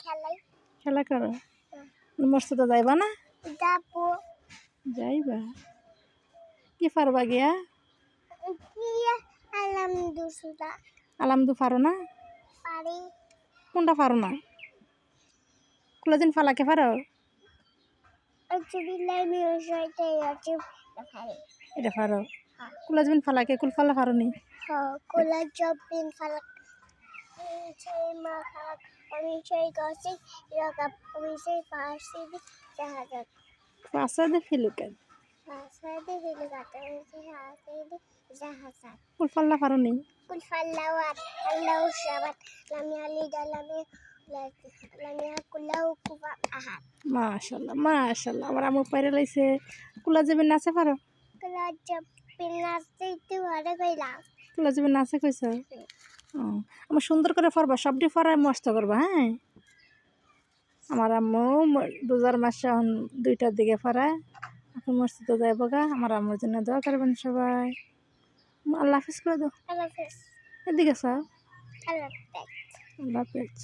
খেলাই খেলা করো মসজিদে যাইবা না যাবো যাইবা কি পারবা গিয়া কি আলাম দুসুদা আলাম দু পারো না পারি কোনটা পারো না কোলাদিন ফালাকে পারো বিলাই মিউজিতে আছে পারি এটা পারো কোলাদিন ফালাকে কুল ফালা পারো নি কোলা জবিন ফালাক সেই মা ফালাক আমি সেই গসি ইয়াকা আমি সেই পাশে জাহাজ পাশা দে ফিলুকে পাশে দিলে গাতে সেই হাসে জাহাজ কুল ফালা পারো নি كل فلاوات الله الشبت لم يلد لم يكن له كفوا أحد মাশাআল্লাহ আমার আমু পাইরে লাইছে কুলা যাবে নাচে পারো كل جب بالناس تيجي كيلا কুলা যাবে নাচে কইছ আমার সুন্দর করে পড়বা সবটি পড়ায় মস্ত করবা হ্যাঁ আমার আম্মু রোজার মাসে এখন 2টার দিকে পড়ায় এখন মসজিদে যাইব গা আমার আম্মুর জন্য দোয়া করবেন সবাই আল্লাহ হাফিজ করে দাও الله فيس এদিকে স্যার الله فيس আল্লাহ হাফিজ